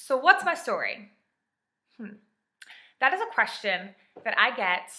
So, what's my story? Hmm. That is a question that I get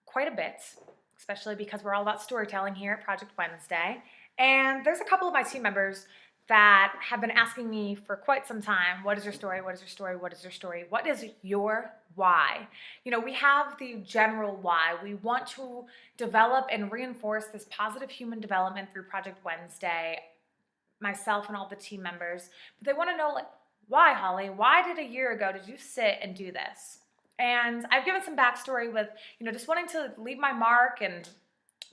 quite a bit, especially because we're all about storytelling here at Project Wednesday. And there's a couple of my team members that have been asking me for quite some time, what is your story? What is your story? What is your story? What is your why? We have the general why. We want to develop and reinforce this positive human development through Project Wednesday, myself and all the team members. But they want to know, like, why, Holly? Why did a year ago did you sit and do this? And I've given some backstory with, just wanting to leave my mark and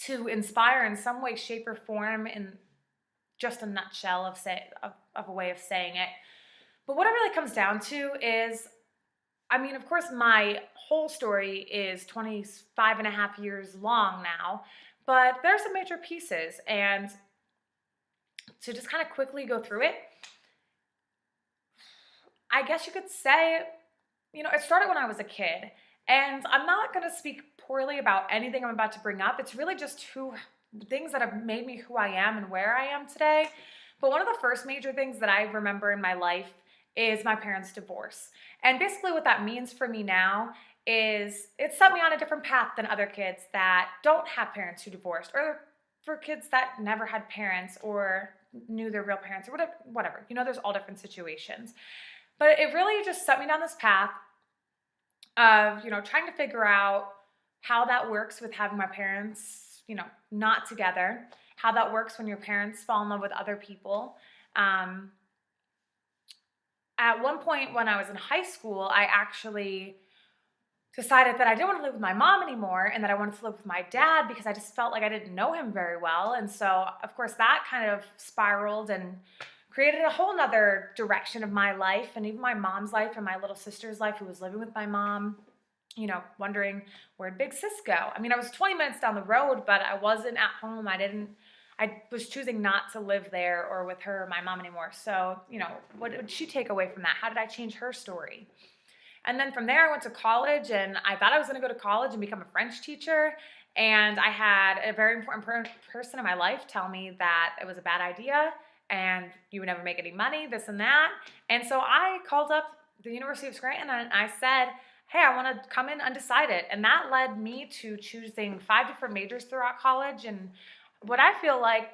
to inspire in some way, shape, or form, in just a nutshell of a way of saying it. But what it really comes down to is, of course, my whole story is 25 and a half years long now, but there are some major pieces. And to just kind of quickly go through it, I guess you could say, it started when I was a kid. And I'm not going to speak poorly about anything I'm about to bring up. It's really just things that have made me who I am and where I am today. But one of the first major things that I remember in my life is my parents' divorce. And basically what that means for me now is it set me on a different path than other kids that don't have parents who divorced, or for kids that never had parents or knew their real parents, or whatever. There's all different situations. But it really just set me down this path of, trying to figure out how that works with having my parents, not together, how that works when your parents fall in love with other people. At one point when I was in high school, I actually decided that I didn't want to live with my mom anymore and that I wanted to live with my dad because I just felt like I didn't know him very well. And so, of course, that kind of spiraled and created a whole nother direction of my life, and even my mom's life and my little sister's life, who was living with my mom, wondering, where'd big sis go? I was 20 minutes down the road, but I wasn't at home. I was choosing not to live there or with her or my mom anymore. So, what did she take away from that? How did I change her story? And then from there, I went to college, and I thought I was going to go to college and become a French teacher. And I had a very important person in my life tell me that it was a bad idea and you would never make any money, this and that. And so I called up the University of Scranton and I said, hey, I want to come in undecided. And that led me to choosing 5 different majors throughout college. And what I feel like,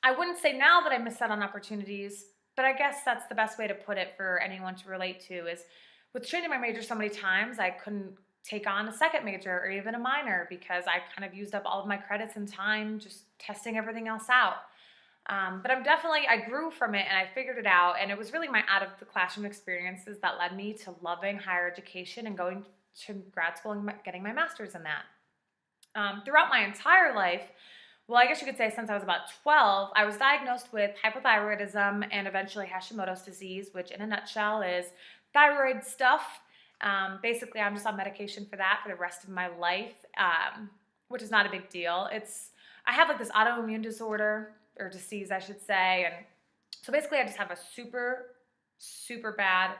I wouldn't say now that I missed out on opportunities, but I guess that's the best way to put it for anyone to relate to, is with changing my major so many times, I couldn't take on a second major or even a minor because I kind of used up all of my credits and time just testing everything else out. But I grew from it and I figured it out. And it was really my out of the classroom experiences that led me to loving higher education and going to grad school and getting my master's in that. Throughout my entire life, well, I guess you could say since I was about 12, I was diagnosed with hypothyroidism and eventually Hashimoto's disease, which in a nutshell is thyroid stuff. Basically, I'm just on medication for that for the rest of my life, which is not a big deal. I have like this autoimmune disorder, or disease, I should say. And so basically I just have a super, super bad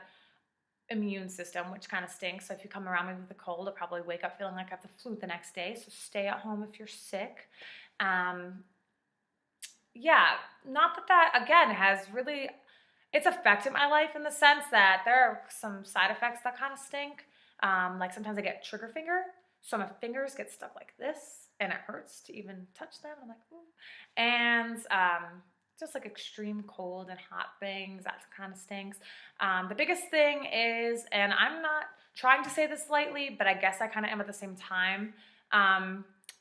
immune system, which kind of stinks. So if you come around me with a cold, I'll probably wake up feeling like I have the flu the next day. So stay at home if you're sick. Yeah, not that again has really, it's affected my life in the sense that there are some side effects that kind of stink. Like sometimes I get trigger finger. So my fingers get stuck like this and it hurts to even touch them. I'm like, ooh. And just like extreme cold and hot things, that kind of stinks. The biggest thing is, and I'm not trying to say this lightly, but I guess I kind of am at the same time,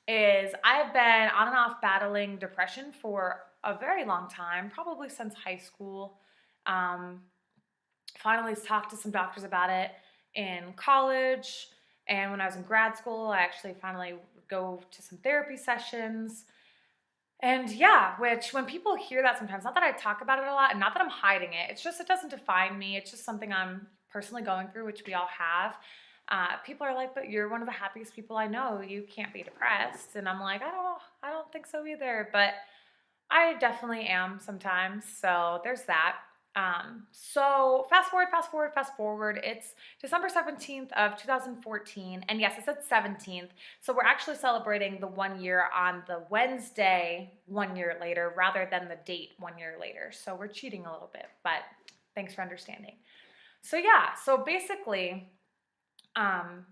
is I have been on and off battling depression for a very long time, probably since high school. Finally talked to some doctors about it in college. And when I was in grad school, I actually finally would go to some therapy sessions. And yeah, which when people hear that sometimes, not that I talk about it a lot and not that I'm hiding it, it's just, it doesn't define me. It's just something I'm personally going through, which we all have. People are like, but you're one of the happiest people I know. You can't be depressed. And I'm like, I don't think so either. But I definitely am sometimes. So there's that. So fast forward. It's December 17th of 2014. And yes, I said 17th. So we're actually celebrating the 1 year on the Wednesday 1 year later rather than the date 1 year later. So we're cheating a little bit, but thanks for understanding. So yeah, so basically, um,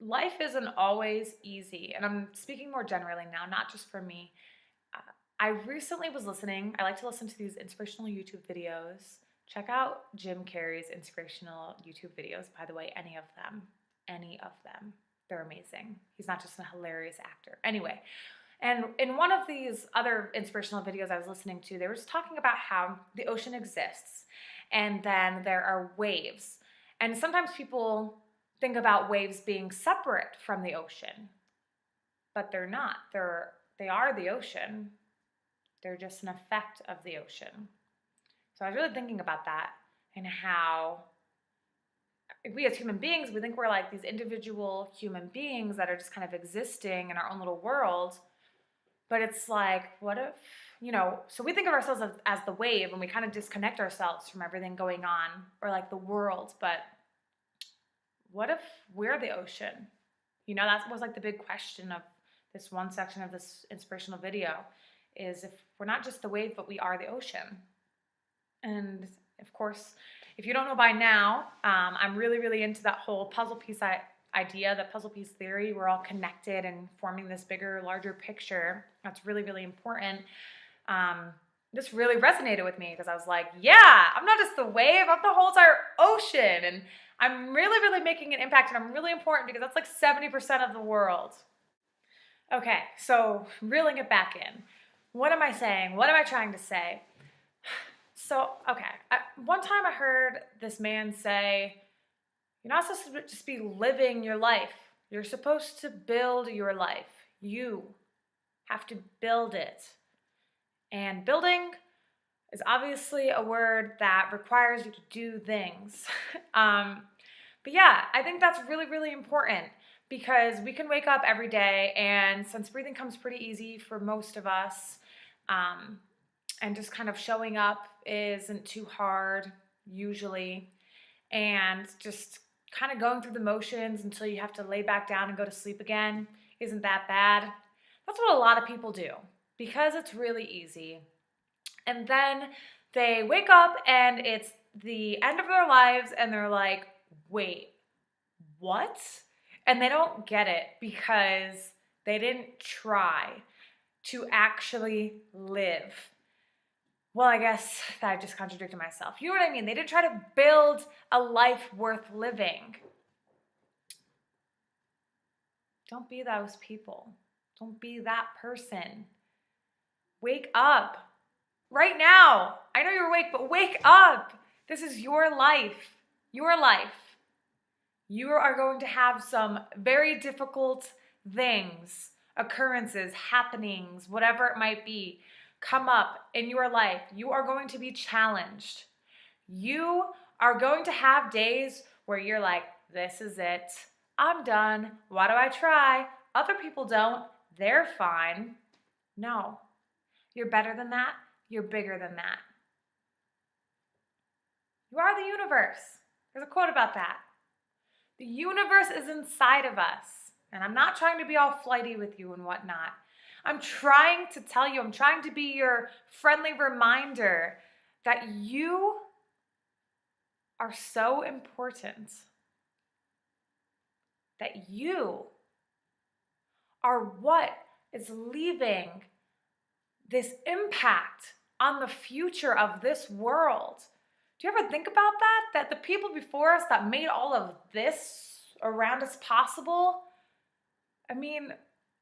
life isn't always easy. And I'm speaking more generally now, not just for me. Uh, I recently was listening, I like to listen to these inspirational YouTube videos. Check out Jim Carrey's inspirational YouTube videos, by the way, any of them. Any of them. They're amazing. He's not just a hilarious actor. Anyway, and in one of these other inspirational videos I was listening to, they were just talking about how the ocean exists and then there are waves. And sometimes people think about waves being separate from the ocean, but they're not. They are the ocean. They're just an effect of the ocean. So I was really thinking about that and how we as human beings, we think we're like these individual human beings that are just kind of existing in our own little world. But it's like, what if, so we think of ourselves as the wave and we kind of disconnect ourselves from everything going on or like the world. But what if we're the ocean? That was like the big question of this one section of this inspirational video is if we're not just the wave, but we are the ocean. And of course, if you don't know by now, I'm really, really into that whole puzzle piece idea, the puzzle piece theory. We're all connected and forming this bigger, larger picture. That's really, really important. This really resonated with me because I was like, yeah, I'm not just the wave, I'm the whole entire ocean. And I'm really, really making an impact, and I'm really important because that's like 70% of the world. Okay, so reeling it back in. What am I saying? What am I trying to say? So, okay, one time I heard this man say, you're not supposed to just be living your life. You're supposed to build your life. You have to build it. And building is obviously a word that requires you to do things. But yeah, I think that's really, really important because we can wake up every day, and since breathing comes pretty easy for most of us, and just kind of showing up isn't too hard usually, and just kind of going through the motions until you have to lay back down and go to sleep again isn't that bad. That's what a lot of people do because it's really easy. And then they wake up and it's the end of their lives and they're like, wait, what? And they don't get it because they didn't try to actually live. Well, I guess that I just contradicted myself. You know what I mean? They didn't try to build a life worth living. Don't be those people. Don't be that person. Wake up. Right now. I know you're awake, but wake up. This is your life. Your life. You are going to have some very difficult things, occurrences, happenings, whatever it might be, come up in your life. You are going to be challenged. You are going to have days where you're like, this is it. I'm done. Why do I try? Other people don't. They're fine. No. You're better than that. You're bigger than that. You are the universe. There's a quote about that. The universe is inside of us. And I'm not trying to be all flighty with you and whatnot. I'm trying to tell you, I'm trying to be your friendly reminder that you are so important. That you are what is leaving this impact on the future of this world. Do you ever think about that? That the people before us that made all of this around us possible, I mean,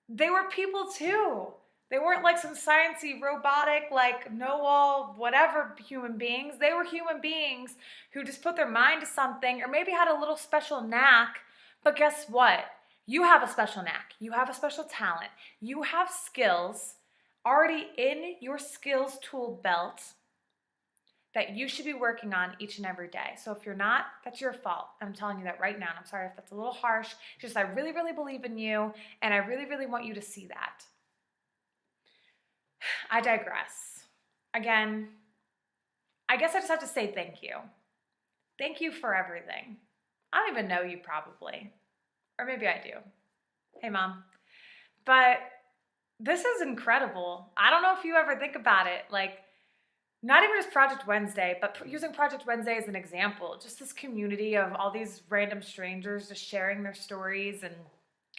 they were people too. They weren't like some sciencey, robotic, like know-all, whatever human beings. They were human beings who just put their mind to something or maybe had a little special knack. But guess what? You have a special knack. You have a special talent. You have skills already in your skills tool belt that you should be working on each and every day. So if you're not, that's your fault. I'm telling you that right now. And I'm sorry if that's a little harsh. It's just I really, really believe in you, and I really, really want you to see that. I digress. Again, I guess I just have to say thank you. Thank you for everything. I don't even know you probably. Or maybe I do. Hey, Mom. But this is incredible. I don't know if you ever think about it. Like, not even just Project Wednesday, but using Project Wednesday as an example, just this community of all these random strangers just sharing their stories and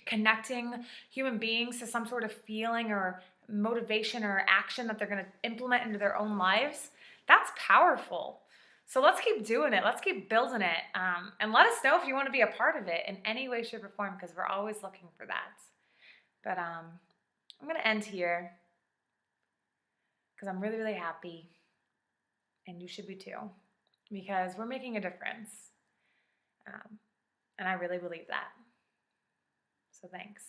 connecting human beings to some sort of feeling or motivation or action that they're going to implement into their own lives. That's powerful. So let's keep doing it. Let's keep building it. And let us know if you want to be a part of it in any way, shape, or form, because we're always looking for that. But I'm going to end here because I'm really, really happy. And you should be too, because we're making a difference. And I really believe that. So thanks.